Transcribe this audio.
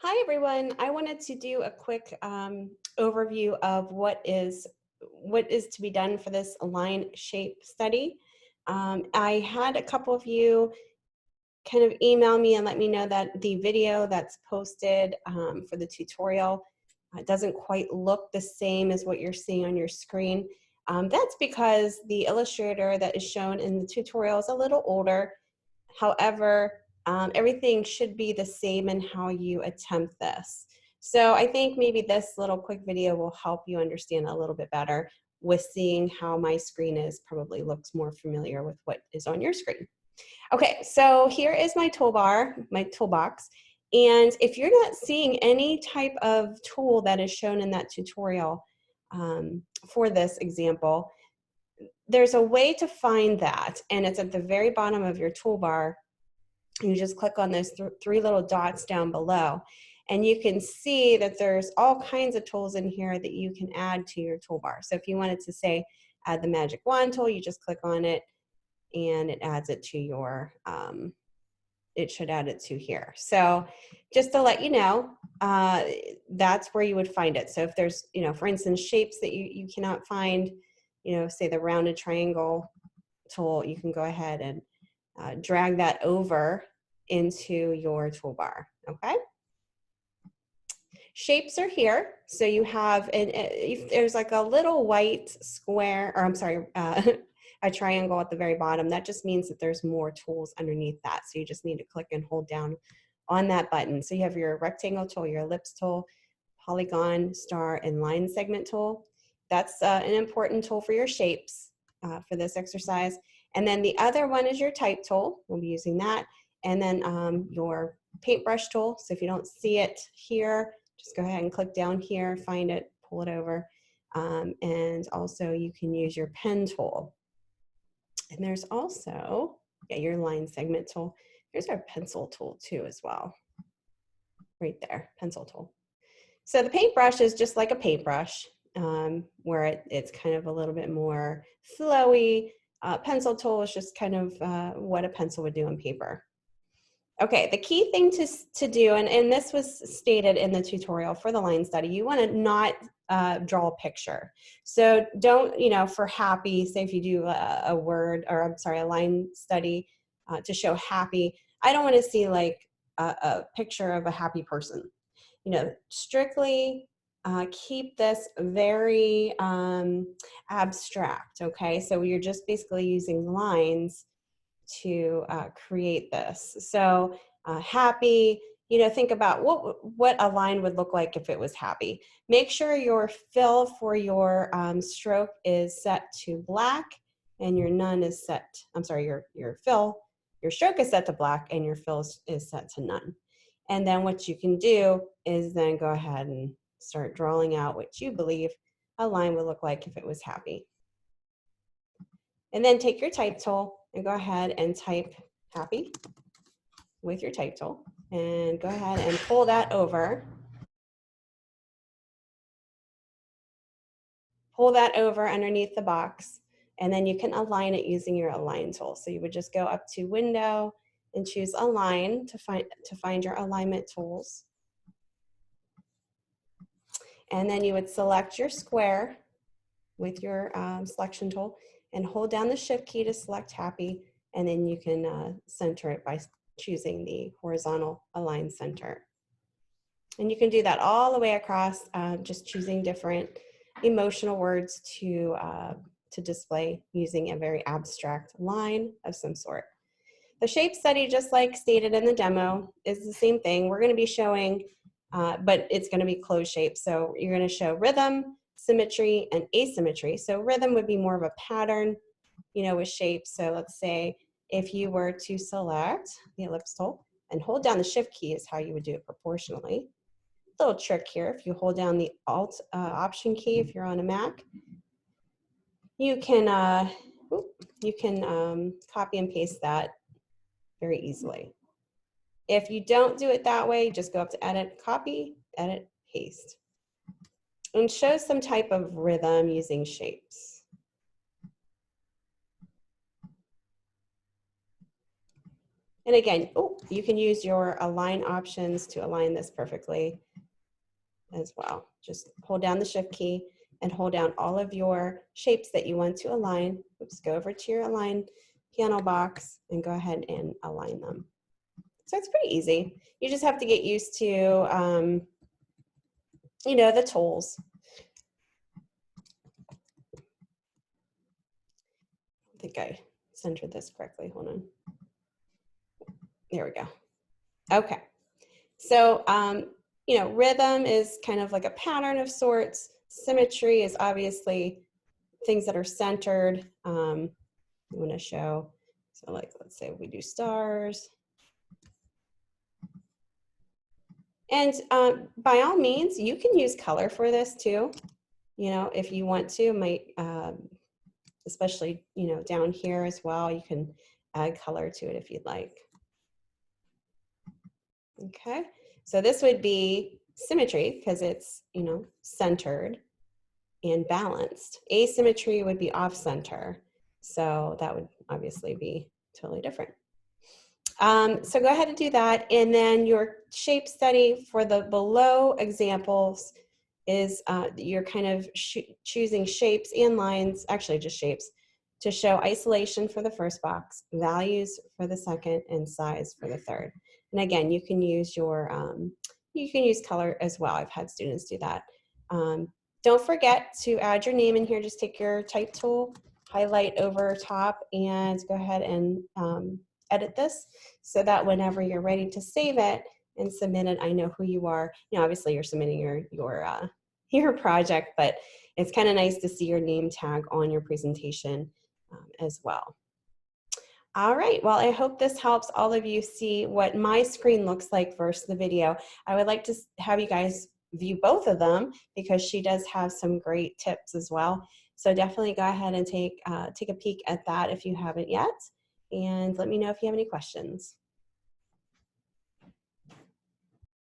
Hi, everyone. I wanted to do a quick overview of what is to be done for this line shape study. I had a couple of you kind of email me and let me know that the video that's posted for the tutorial doesn't quite look the same as what you're seeing on your screen. That's because the illustrator that is shown in the tutorial is a little older. However, everything should be the same in how you attempt this. So I think maybe this little quick video will help you understand a little bit better with seeing how my screen is probably looks more familiar with what is on your screen. Okay, so here is my toolbar, my toolbox. And if you're not seeing any type of tool that is shown in that tutorial for this example, there's a way to find that, and it's at the very bottom of your toolbar. You just click on those three little dots down below, and you can see that there's all kinds of tools in here that you can add to your toolbar. So if you wanted to say add the magic wand tool, you just click on it and it adds it to your, it should add it to here. So just to let you know, that's where you would find it. So if there's, for instance, shapes that you cannot find, say the rounded triangle tool, you can go ahead and drag that over into your toolbar, okay? Shapes are here. So you have, if there's like a little white square, or I'm sorry, a triangle at the very bottom. That just means that there's more tools underneath that. So you just need to click and hold down on that button. So you have your rectangle tool, your ellipse tool, polygon, star, and line segment tool. That's an important tool for your shapes for this exercise. And then the other one is your type tool. We'll be using that. And then your paintbrush tool. So if you don't see it here, just go ahead and click down here, find it, pull it over. And also you can use your pen tool. And there's also, your line segment tool. There's our pencil tool too as well. Right there, pencil tool. So the paintbrush is just like a paintbrush, where it's kind of a little bit more flowy. Pencil tool is just kind of what a pencil would do on paper. Okay, the key thing to do, and this was stated in the tutorial for the line study, you want to not draw a picture. So don't, for happy, say if you do a word, or I'm sorry, a line study to show happy, I don't want to see like a picture of a happy person. Strictly keep this very abstract, okay? So you're just basically using lines to create this. So happy, think about what a line would look like if it was happy. Make sure your fill for your stroke is set to black and your none is set, I'm sorry, your stroke is set to black and your fill is set to none. And then what you can do is then go ahead and start drawing out what you believe a line would look like if it was happy. And then take your type tool and go ahead and type happy with your type tool and go ahead and pull that over. Pull that over underneath the box, and then you can align it using your align tool. So you would just go up to window and choose align to find your alignment tools. And then you would select your square with your selection tool and hold down the shift key to select happy, and then you can center it by choosing the horizontal align center. And you can do that all the way across, just choosing different emotional words to display using a very abstract line of some sort. The shape study, just like stated in the demo, is the same thing. We're going to be showing, but it's going to be closed shapes. So you're going to show rhythm, symmetry, and asymmetry. So rhythm would be more of a pattern, with shapes. So let's say if you were to select the ellipse tool and hold down the shift key is how you would do it proportionally. Little trick here, if you hold down the Alt Option key, if you're on a Mac, you can copy and paste that very easily. If you don't do it that way, just go up to Edit, Copy, Edit, Paste, and show some type of rhythm using shapes. And again, oh, you can use your align options to align this perfectly as well. Just hold down the shift key and hold down all of your shapes that you want to align. Oops, go over to your align panel box and go ahead and align them. So it's pretty easy. You just have to get used to, you know, the tools. I think I centered this correctly. Hold on. There we go. Okay. So, you know, rhythm is kind of like a pattern of sorts. Symmetry is obviously things that are centered. I want to show, so like, let's say we do stars. And by all means, you can use color for this too. You know, if you want to, might, especially, you know, down here as well, you can add color to it if you'd like. Okay, so this would be symmetry because it's, you know, centered and balanced. Asymmetry would be off center. So that would obviously be totally different. So go ahead and do that. And then your shape study for the below examples is you're kind of choosing shapes and lines, actually just shapes, to show isolation for the first box, values for the second, and size for the third. And again, you can use your, you can use color as well. I've had students do that. Don't forget to add your name in here. Just take your type tool, highlight over top, and go ahead and edit this so that whenever you're ready to save it and submit it, I know who you are. You know, obviously you're submitting your project, but it's kind of nice to see your name tag on your presentation as well. All right, well, I hope this helps all of you see what my screen looks like versus the video. I would like to have you guys view both of them because she does have some great tips as well. So definitely go ahead and take a peek at that if you haven't yet, and let me know if you have any questions.